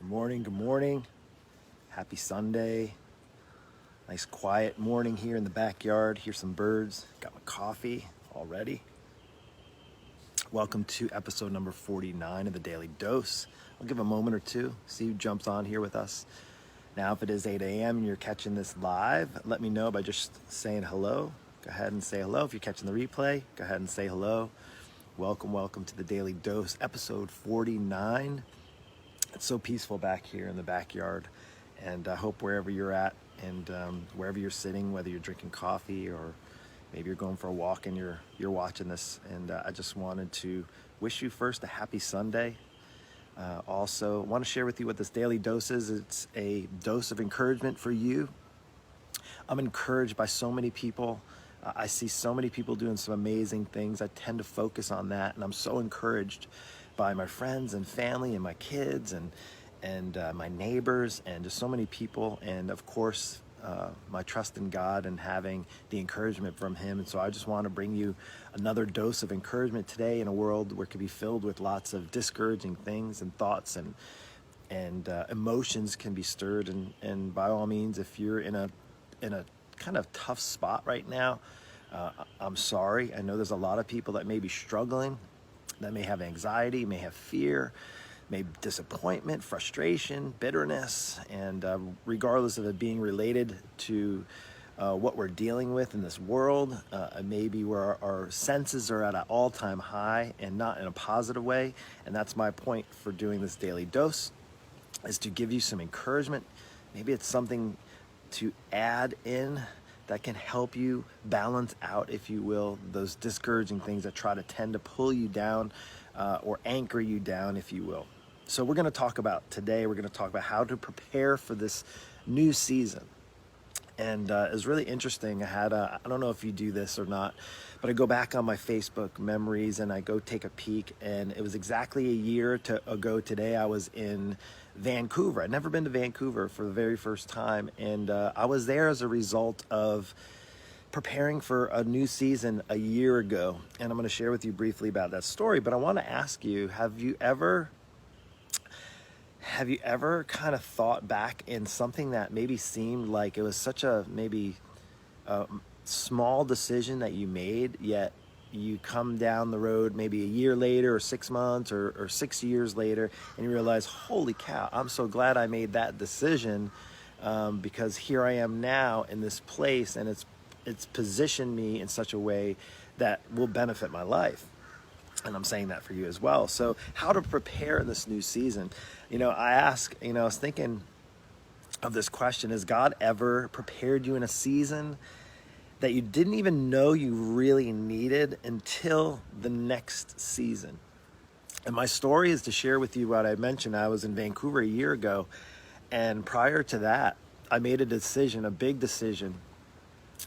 Good morning, good morning. Happy Sunday. Nice quiet morning here in the backyard. Hear some birds. Got my coffee already. Welcome to episode number 49 of the Daily Dose. I'll give a moment or two, see who jumps on here with us. Now, if it is 8 a.m. and you're catching this live, let me know by just saying hello. Go ahead and say hello. If you're catching the replay, go ahead and say hello. Welcome to the Daily Dose, episode 49. It's so peaceful back here in the backyard, and I hope wherever you're at and wherever you're sitting, whether you're drinking coffee or maybe you're going for a walk and you're watching this, and I just wanted to wish you first a happy Sunday. Also, want to share with you what this daily dose is. It's a dose of encouragement for you. I'm encouraged by so many people. I see so many people doing some amazing things. I tend to focus on that, and I'm so encouraged by my friends and family and my kids and my neighbors and just so many people, and of course my trust in God and having the encouragement from Him. And so I just want to bring you another dose of encouragement today in a world where it can be filled with lots of discouraging things and thoughts and emotions can be stirred. And by all means, if you're in a kind of tough spot right now, I'm sorry. I know there's a lot of people that may be struggling, that may have anxiety, may have fear, may disappointment, frustration, bitterness, and regardless of it being related to what we're dealing with in this world, maybe where our senses are at an all-time high and not in a positive way. And that's my point for doing this daily dose, is to give you some encouragement. Maybe it's something to add in that can help you balance out, if you will, those discouraging things that try to tend to pull you down or anchor you down, if you will. So we're going to talk about how to prepare for this new season. And it's really interesting. I don't know if you do this or not, but I go back on my Facebook memories and I go take a peek, and it was exactly a year ago today. I was in Vancouver. I'd never been to Vancouver for the very first time, and I was there as a result of preparing for a new season a year ago. And I'm going to share with you briefly about that story, but I want to ask you, have you ever kind of thought back in something that maybe seemed like it was such a small decision that you made, yet you come down the road maybe a year later or 6 months or 6 years later, and you realize, holy cow, I'm so glad I made that decision, because here I am now in this place, and it's positioned me in such a way that will benefit my life. And I'm saying that for you as well. So how to prepare in this new season? I was thinking of this question: has God ever prepared you in a season that you didn't even know you really needed until the next season? And my story is to share with you what I mentioned. I was in Vancouver a year ago, and prior to that, I made a big decision.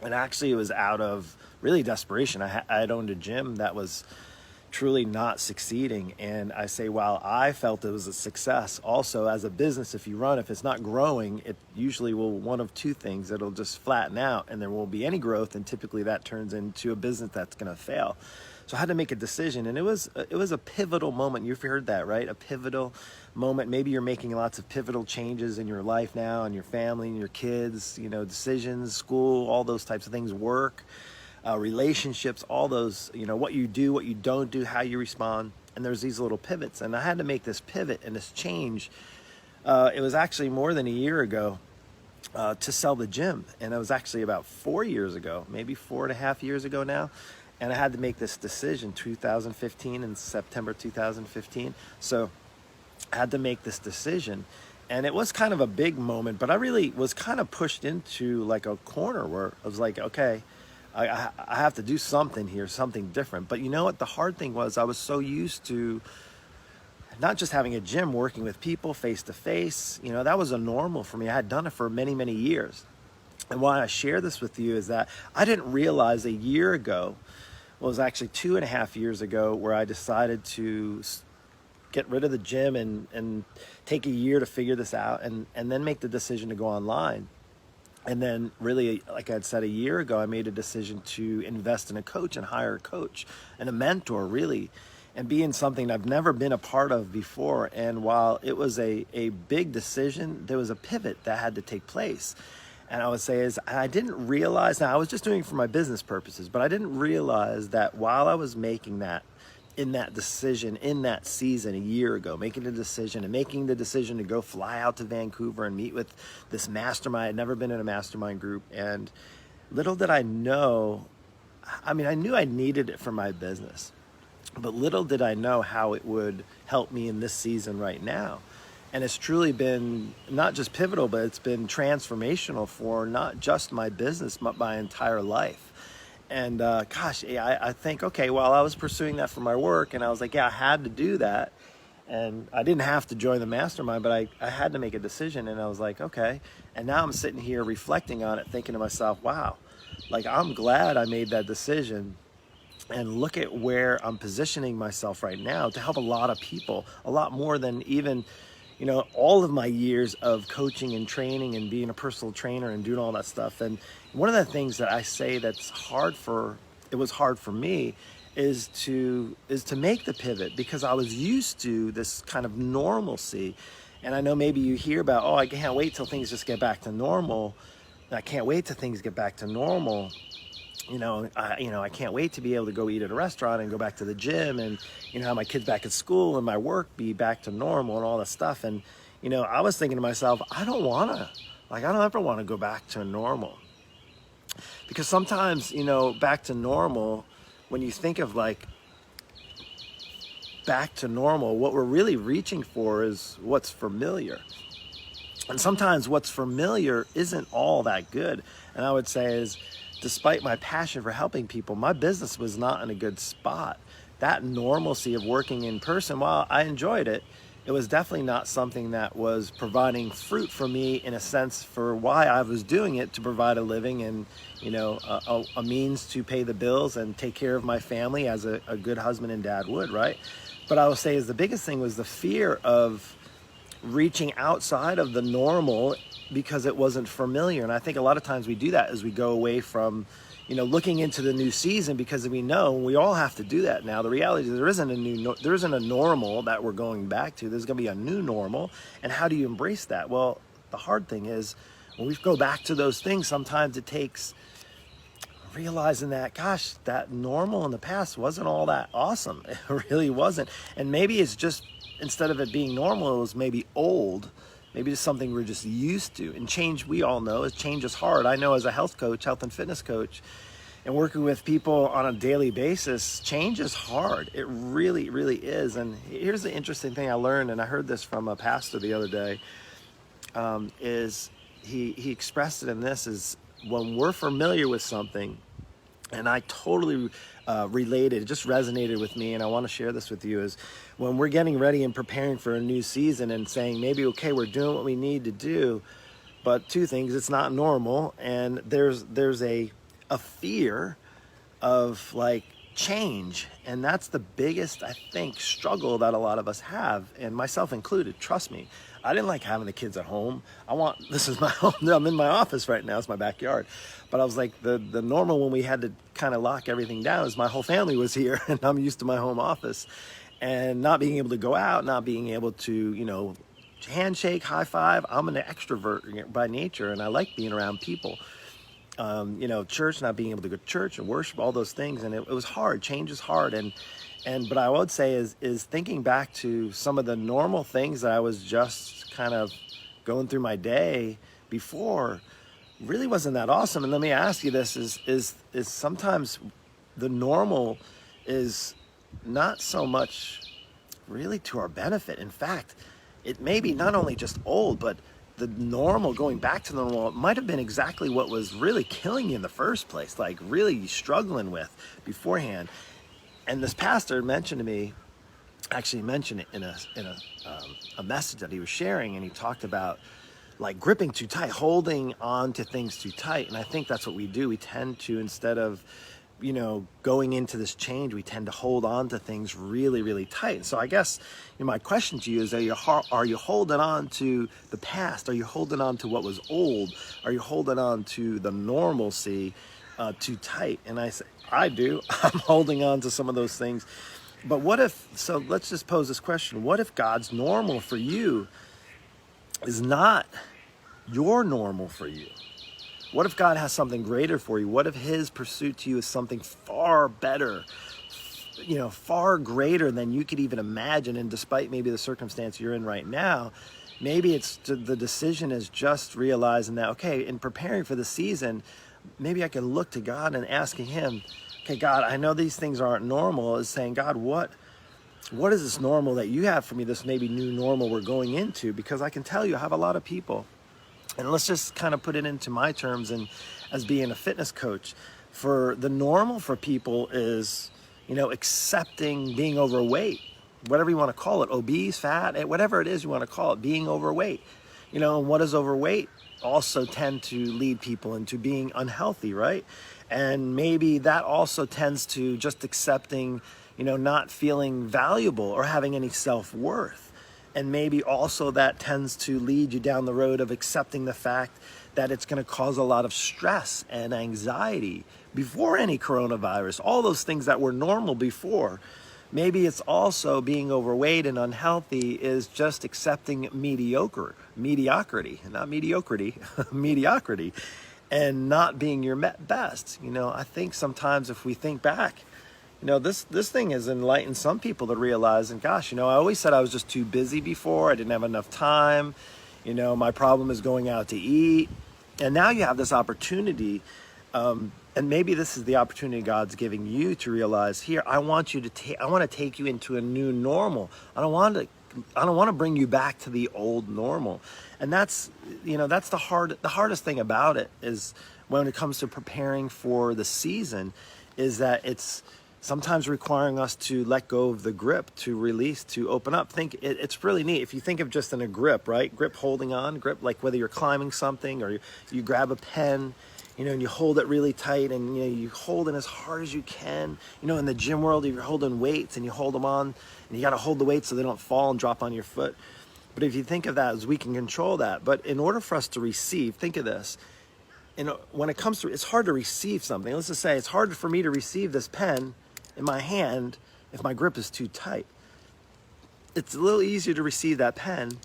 And actually it was out of really desperation. I'd owned a gym that was truly not succeeding. And I say, while I felt it was a success, also as a business, if it's not growing, it usually will, one of two things: it'll just flatten out and there won't be any growth, and typically that turns into a business that's going to fail. So I had to make a decision, and it was a pivotal moment. You've heard that, right? A pivotal moment. Maybe you're making lots of pivotal changes in your life now, and your family and your kids, decisions, school, all those types of things, work, relationships, all those, what you do, what you don't do, how you respond. And there's these little pivots, and I had to make this pivot and this change. It was actually more than a year ago to sell the gym, and it was actually about 4 years ago, maybe 4.5 years ago now. And I had to make this decision, 2015, in September 2015. So I had to make this decision, and it was kind of a big moment, but I really was kind of pushed into like a corner where I was like, okay, I have to do something here, something different. But you know what? The hard thing was, I was so used to not just having a gym, working with people face to face. That was a normal for me. I had done it for many, many years. And why I share this with you is that I didn't realize a year ago, well, it was actually 2.5 years ago, where I decided to get rid of the gym and take a year to figure this out, and then make the decision to go online. And then really, like I'd said a year ago, I made a decision to invest in a coach and hire a coach and a mentor, really. and being something I've never been a part of before. And while it was a big decision, there was a pivot that had to take place. And I would say is I didn't realize, now I was just doing it for my business purposes, but I didn't realize that while I was making that, in that decision, in that season a year ago, making the decision to go fly out to Vancouver and meet with this mastermind. I'd never been in a mastermind group. And little did I know, I mean, I knew I needed it for my business, but little did I know how it would help me in this season right now. And it's truly been not just pivotal, but it's been transformational for not just my business, but my entire life. And gosh, I think, okay, well, I was pursuing that for my work, and I was like, yeah, I had to do that. And I didn't have to join the mastermind, but I had to make a decision. And I was like, okay. And now I'm sitting here reflecting on it, thinking to myself, wow, like I'm glad I made that decision. And look at where I'm positioning myself right now to help a lot of people, a lot more than even, you know, all of my years of coaching and training and being a personal trainer and doing all that stuff. And one of the things that I say that's it was hard for me is to make the pivot, because I was used to this kind of normalcy. And I know maybe you hear about, oh, I can't wait till things just get back to normal. I can't wait till things get back to normal. I can't wait to be able to go eat at a restaurant and go back to the gym and, have my kids back at school and my work be back to normal and all that stuff. And, I was thinking to myself, I don't ever want to go back to normal. Because sometimes, back to normal, when you think of like back to normal, what we're really reaching for is what's familiar. And sometimes what's familiar isn't all that good. And I would say is, despite my passion for helping people, my business was not in a good spot. That normalcy of working in person, while I enjoyed it, it was definitely not something that was providing fruit for me in a sense for why I was doing it, to provide a living and, a means to pay the bills and take care of my family as a good husband and dad would, right? But I will say is the biggest thing was the fear of reaching outside of the normal because it wasn't familiar. And I think a lot of times we do that as we go away from, looking into the new season, because we know we all have to do that now. The reality is there isn't a normal that we're going back to. There's going to be a new normal. And how do you embrace that? Well, the hard thing is when we go back to those things, sometimes it takes realizing that, gosh, that normal in the past wasn't all that awesome. It really wasn't. And maybe it's just, instead of it being normal, it was maybe old. Maybe it's something we're just used to. And change, we all know, change is hard. I know as a health and fitness coach, and working with people on a daily basis, change is hard. It really, really is. And here's the interesting thing I learned, and I heard this from a pastor the other day, is he expressed it in this, is when we're familiar with something, and I totally related, it just resonated with me, and I want to share this with you, is when we're getting ready and preparing for a new season and saying maybe, okay, we're doing what we need to do, but two things, it's not normal, and there's a fear of like change, and that's the biggest, I think, struggle that a lot of us have, and myself included. Trust me, I didn't like having the kids at home. This is my home. I'm in my office right now. It's my backyard. But I was like, the normal when we had to kind of lock everything down is my whole family was here, and I'm used to my home office, and not being able to go out, not being able to, handshake, high five. I'm an extrovert by nature, and I like being around people. Church, not being able to go to church and worship, all those things. And it was hard. Change is hard. But I would say is thinking back to some of the normal things that I was just kind of going through my day before really wasn't that awesome. And let me ask you this, is sometimes the normal is not so much really to our benefit. In fact, it may be not only just old, but the normal, going back to the normal, it might have been exactly what was really killing you in the first place, like really struggling with beforehand. And this pastor mentioned to me, actually mentioned it in a message that he was sharing, and he talked about like gripping too tight, holding on to things too tight. And I think that's what we do. We tend to, instead of going into this change, we tend to hold on to things really, really tight. And so I guess my question to you is, are you holding on to the past? Are you holding on to what was old? Are you holding on to the normalcy too tight? And I say, I do. I'm holding on to some of those things. But what if, so let's just pose this question. What if God's normal for you is not your normal for you? What if God has something greater for you? What if his pursuit to you is something far better, far greater than you could even imagine? And despite maybe the circumstance you're in right now, maybe it's the decision is just realizing that, okay, in preparing for the season, maybe I can look to God and asking him, okay, God, I know these things aren't normal. Is saying, God, what is this normal that you have for me, this maybe new normal we're going into? Because I can tell you, I have a lot of people, and let's just kind of put it into my terms and as being a fitness coach, for the normal for people is, accepting being overweight, whatever you want to call it, obese, fat, whatever it is you want to call it, being overweight. And what does overweight also tend to lead people into? Being unhealthy, right? And maybe that also tends to just accepting, not feeling valuable or having any self-worth. And maybe also that tends to lead you down the road of accepting the fact that it's going to cause a lot of stress and anxiety before any coronavirus, all those things that were normal before. Maybe it's also being overweight and unhealthy is just accepting mediocrity, and not being your best. I think sometimes if we think back, this thing has enlightened some people to realize, and gosh, I always said I was just too busy before. I didn't have enough time. My problem is going out to eat. And now you have this opportunity, and maybe this is the opportunity God's giving you to realize, here, I want to take you into a new normal. I don't want to bring you back to the old normal. And that's the hardest thing about it is when it comes to preparing for the season, is that it's sometimes requiring us to let go of the grip, to release, to open up. It's really neat. If you think of just in a grip, right? Grip, holding on, grip, like whether you're climbing something or you grab a pen, and you hold it really tight, and you hold it as hard as you can. In the gym world, if you're holding weights and you hold them on, and you got to hold the weights so they don't fall and drop on your foot. But if you think of that as we can control that. But in order for us to receive, think of this. When it comes to, it's hard to receive something. Let's just say it's hard for me to receive this pen in my hand if my grip is too tight. It's a little easier to receive that pen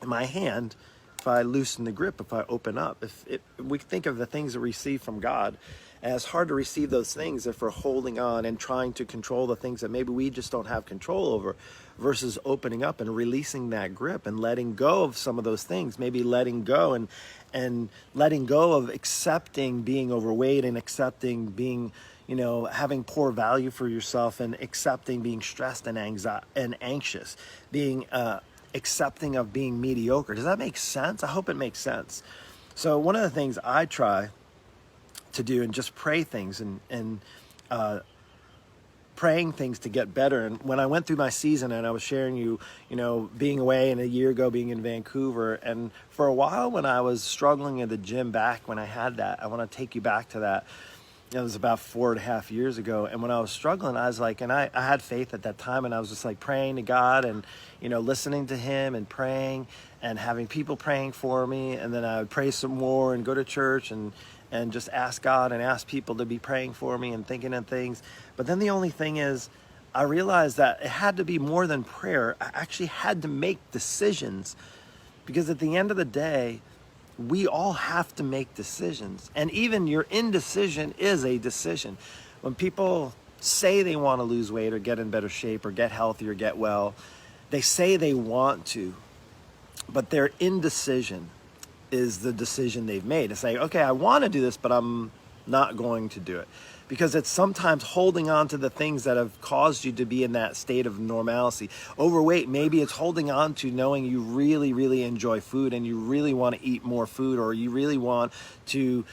in my hand if I loosen the grip, if I open up. If we think of the things that we receive from God, and it's hard to receive those things if we're holding on and trying to control the things that maybe we just don't have control over, versus opening up and releasing that grip and letting go of some of those things, maybe letting go and letting go of accepting being overweight and accepting being, having poor value for yourself, and accepting being stressed and anxious, being accepting of being mediocre. Does that make sense? I hope it makes sense. So one of the things I try to do and just pray things and praying things to get better. And when I went through my season and I was sharing being away, and a year ago being in Vancouver, and for a while when I was struggling at the gym back when I had that, I want to take you back to that. It was about 4.5 years ago. And when I was struggling, I was like, and I had faith at that time, and I was just like praying to God and, listening to him and praying and having people praying for me. And then I would pray some more and go to church and just ask God and ask people to be praying for me and thinking of things. But then the only thing is, I realized that it had to be more than prayer. I actually had to make decisions, because at the end of the day, we all have to make decisions. And even your indecision is a decision. When people say they want to lose weight or get in better shape or get healthy or get well, they say they want to, but their indecision is the decision they've made. It's like, okay, I want to do this, but I'm not going to do it. Because it's sometimes holding on to the things that have caused you to be in that state of normalcy. Overweight, maybe it's holding on to knowing you really, really enjoy food and you really want to eat more food, or you really want to,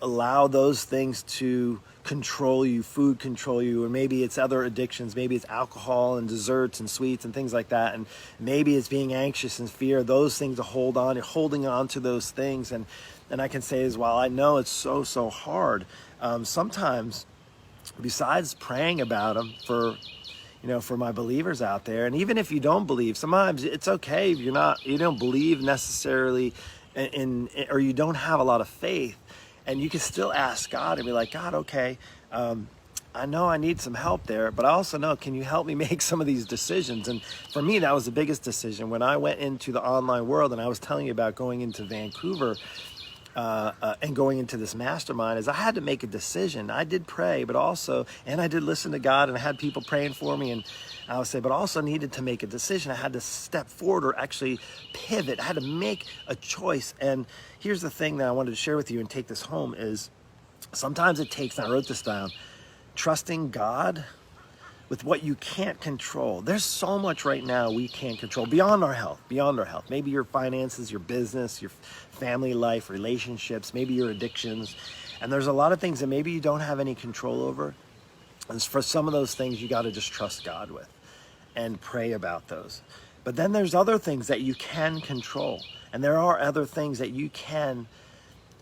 allow those things to control you, food control you, or maybe it's other addictions, maybe it's alcohol and desserts and sweets and things like that, and maybe it's being anxious and fear, those things to hold on, you're holding on to those things. And I can say as well, I know it's so hard. Sometimes, besides praying about them for my believers out there, and even if you don't believe, sometimes it's okay if you don't believe necessarily in or you don't have a lot of faith, and you can still ask God and be like, God, okay, I know I need some help there, but I also know, can you help me make some of these decisions? And for me, that was the biggest decision when I went into the online world, and I was telling you about going into Vancouver and going into this mastermind, is I had to make a decision. I did pray, but also, and I did listen to God, and I had people praying for me, and I would say, but also needed to make a decision. I had to step forward or actually pivot. I had to make a choice. And here's the thing that I wanted to share with you and take this home is sometimes it takes, and I wrote this down, trusting God with what you can't control. There's so much right now we can't control beyond our health, Maybe your finances, your business, your family life, relationships, maybe your addictions. And there's a lot of things that maybe you don't have any control over. And for some of those things, you got to just trust God with and pray about those. But then there's other things that you can control. And there are other things that you can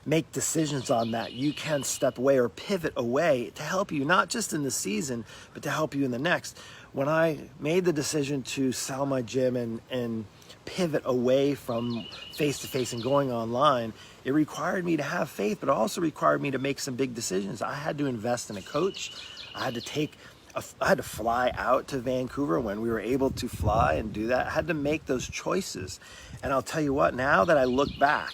make decisions on, that you can step away or pivot away to help you, not just in the season, but to help you in the next. When I made the decision to sell my gym and pivot away from face-to-face and going online, it required me to have faith, but it also required me to make some big decisions. I had to invest in a coach. I had to fly out to Vancouver when we were able to fly and do that. I had to make those choices. And I'll tell you what, now that I look back,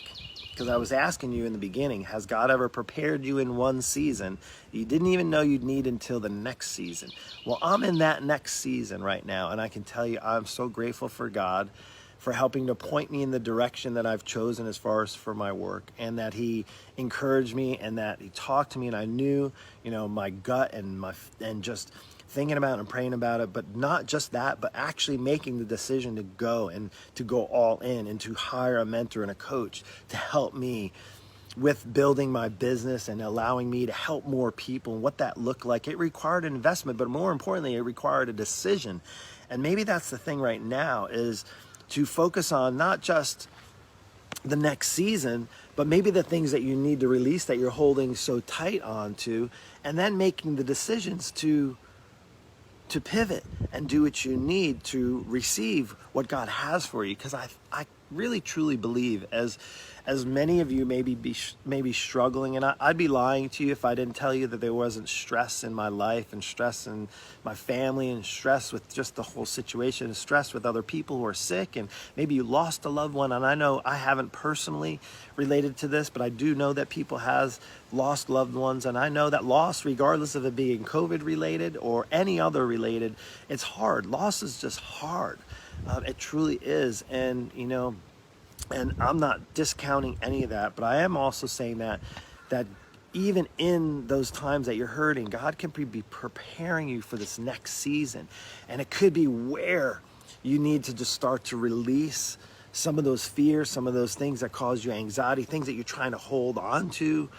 because I was asking you in the beginning, has God ever prepared you in one season you didn't even know you'd need until the next season? Well, I'm in that next season right now, and I can tell you I'm so grateful for God for helping to point me in the direction that I've chosen as far as for my work, and that he encouraged me and that he talked to me, and I knew, my gut and just thinking about it and praying about it, but not just that, but actually making the decision to go and to go all in and to hire a mentor and a coach to help me with building my business and allowing me to help more people and what that looked like. It required an investment, but more importantly, it required a decision. And maybe that's the thing right now, is to focus on not just the next season, but maybe the things that you need to release that you're holding so tight onto, and then making the decisions to pivot and do what you need to receive what God has for you. Because I really truly believe, as many of you may be struggling, and I'd be lying to you if I didn't tell you that there wasn't stress in my life and stress in my family and stress with just the whole situation and stress with other people who are sick, and maybe you lost a loved one. And I know I haven't personally related to this, but I do know that people has lost loved ones, and I know that loss, regardless of it being COVID related or any other related, it's hard. Loss is just hard. It truly is. And and I'm not discounting any of that, but I am also saying that even in those times that you're hurting, God can be preparing you for this next season. And it could be where you need to just start to release some of those fears, some of those things that cause you anxiety, things that you're trying to hold on to.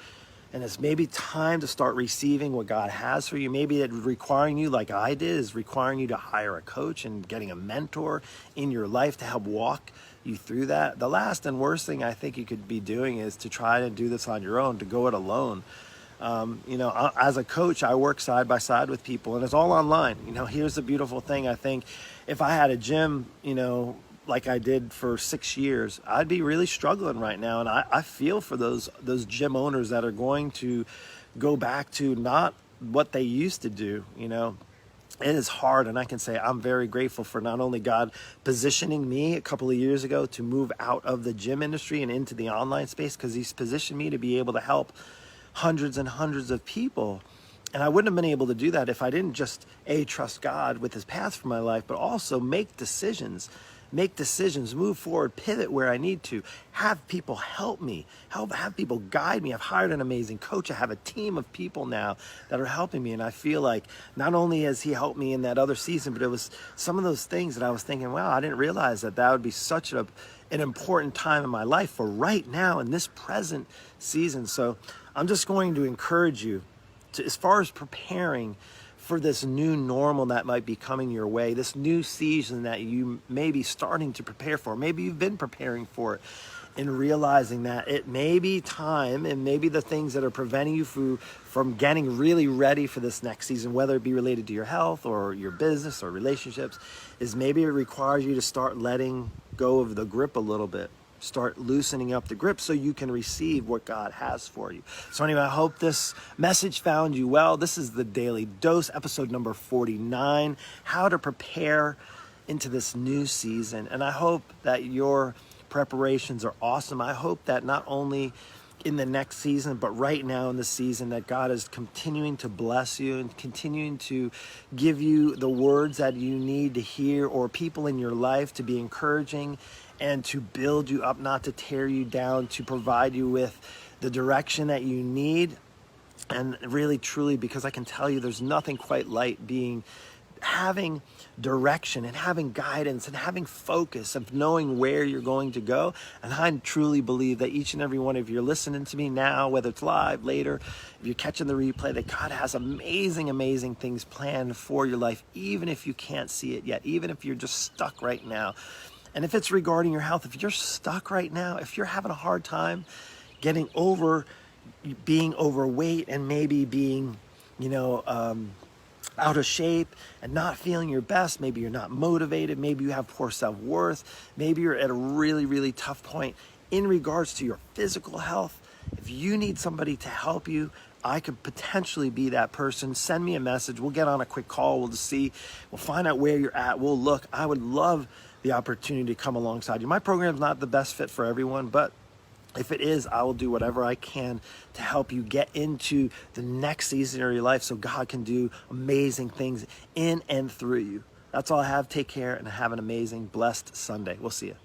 And it's maybe time to start receiving what God has for you. Maybe it's requiring you, like I did, is requiring you to hire a coach and getting a mentor in your life to help walk you through that. The last and worst thing I think you could be doing is to try to do this on your own, to go it alone. As a coach, I work side by side with people, and it's all online. Here's the beautiful thing. I think if I had a gym, like I did for 6 years, I'd be really struggling right now. And I feel for those gym owners that are going to go back to not what they used to do. It is hard, and I can say I'm very grateful for not only God positioning me a couple of years ago to move out of the gym industry and into the online space, because he's positioned me to be able to help hundreds and hundreds of people. And I wouldn't have been able to do that if I didn't just trust God with his path for my life, but also make decisions, move forward, pivot where I need to, have people help me, have people guide me. I've hired an amazing coach. I have a team of people now that are helping me. And I feel like not only has he helped me in that other season, but it was some of those things that I was thinking, wow, I didn't realize that would be such an important time in my life for right now in this present season. So I'm just going to encourage you to, as far as preparing for this new normal that might be coming your way, this new season that you may be starting to prepare for. Maybe you've been preparing for it, and realizing that it may be time, and maybe the things that are preventing you from getting really ready for this next season, whether it be related to your health or your business or relationships, is maybe it requires you to start letting go of the grip a little bit. start loosening up the grip so you can receive what God has for you. So anyway, I hope this message found you well. This is the Daily Dose, episode number 49, how to prepare into this new season. And I hope that your preparations are awesome. I hope that not only in the next season, but right now in the season, that God is continuing to bless you and continuing to give you the words that you need to hear, or people in your life to be encouraging and to build you up, not to tear you down, to provide you with the direction that you need. And really, truly, because I can tell you there's nothing quite like having direction and having guidance and having focus of knowing where you're going to go. And I truly believe that each and every one of you are listening to me now, whether it's live, later, if you're catching the replay, that God has amazing, amazing things planned for your life, even if you can't see it yet, even if you're just stuck right now. And if it's regarding your health, if you're stuck right now, if you're having a hard time getting over being overweight and maybe being, out of shape and not feeling your best, maybe you're not motivated, maybe you have poor self-worth, maybe you're at a really, really tough point in regards to your physical health. If you need somebody to help you, I could potentially be that person. Send me a message. We'll get on a quick call. We'll find out where you're at. We'll look. I would love the opportunity to come alongside you. My program's not the best fit for everyone, but if it is, I will do whatever I can to help you get into the next season of your life so God can do amazing things in and through you. That's all I have. Take care and have an amazing, blessed Sunday. We'll see you.